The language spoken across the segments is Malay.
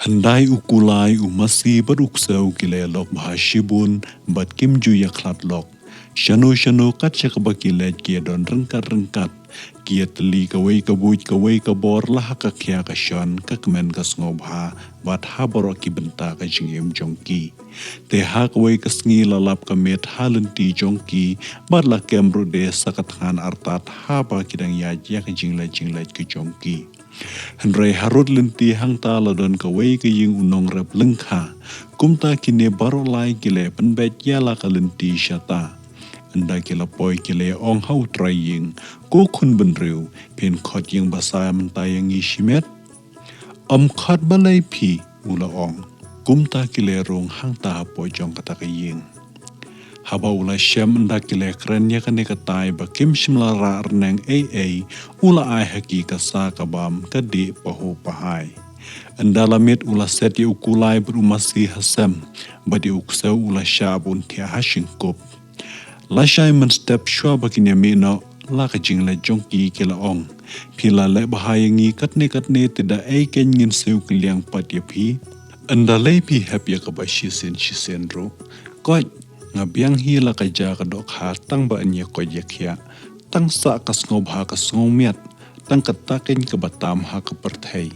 Handai ukulai umasi baruksau kilelok bahashibun bat kimju yaklatlok. Shano kat syakabakilet kia don rengkat kia teli kawai kabor lah kakya kasyon kakmen kasngobha bat haboraki benta kajingim jongki. Teha kawai kasngi lalap kamet halenti jongki bat la kemro de sakathan artat haba kidang yajya kajinglet ke jongki. Henry harut lenti hang ta ladon kawai ke ying unong rep lengkha. Kumta kine baro lai kile penbet yala kalenti syata. Anda kila poi kile ong hau traying. Ko kun benriu pen khot yang basaya mentayang ishimet. Khot balai pi ula ong. Kumta kile rong hang ta poi jong kata ke ying. Haba ula syam anda kile kerennya kane katai bakim shimlara arneng ula ai haki kasa kabam kadi pahu pahai. Anda lamit ula seti ukulai berumasi hasem badi uksau ula syabun tia hashingkup. Lashai menstep syua bakinya mino la kajing le jongki kila ong. Pila le bahayangi katne tidak ken ngin seu kiliang pat yapi. Anda lepi happy kabashi sen ro. Koi ngabiang hila kaja kadok ha tang ba anya ko yakya tang sa kasngob ha kasngomiat tang katakin kebatam ha keperthai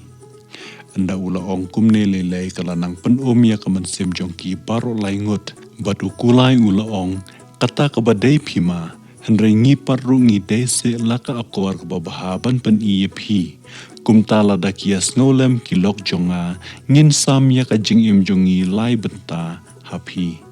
anda ula ong kumne lelai kalanang penomia kemensim jongki baro laingut batu kulai ula ong kata kebadai pima henry ngipar rungi dese laka akwar kebabahaban pen iepi kumtala dakias ngolem kilok jonga ngin samya kajing im jongi lai benta hapi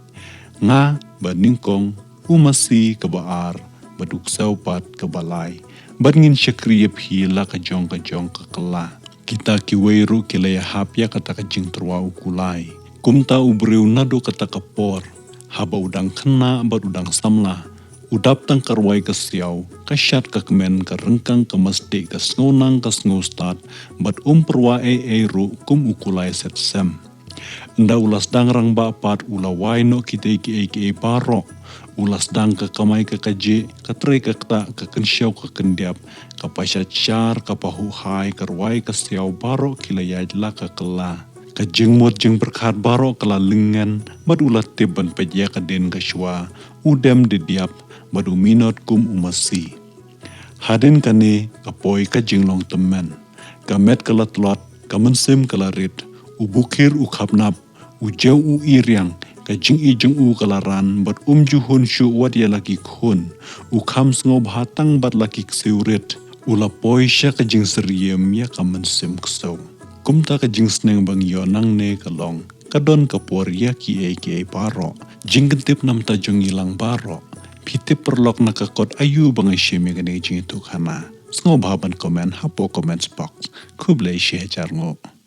nga baningkong umasi kebaar baduk saupat kebalai badngin syakriya phila kajong kekela kita kiweiru kilaya hapya kata kajing terwa ukulai kumta ubreu nado kata kapor haba udang kena bad udang samla udap tang karwai kasiau kasyat kakmen kerengkang kemesti kasngonang kasngostat bad perwa ru kum ukulai setsem. Nda ulas dang rang bapat ula waino kita iki paro ulas dang ke kamai ke kaje katre ke kta ke kensyau ke kendiap kapasyat syar kapahu hai kerwai ke siau baro kilaya jela ke kela kajengmut jeng berkat baro kela lengan bad ulat tiban pejya ke den kasyua udem didiap badu minot kum umasi haden kane kapoi kajeng temen kamet kelat lot kamensim kelarit ubukir ukapnap ujau iriang kajing ijeng kalaran bat juhun syu wat ya laki khun ukam sngob hatang bat laki ksiurit ula poisya kajing seriem ya kamen ksau kumta kajing sneng bang yonang ne kalong kadon kapor ya ki paro jinggentip nam tajong ilang baro pite perlok nakakot ayu bang isyeme gane jing itu kana sngob haban komen hapo comments box kublai syejarngo.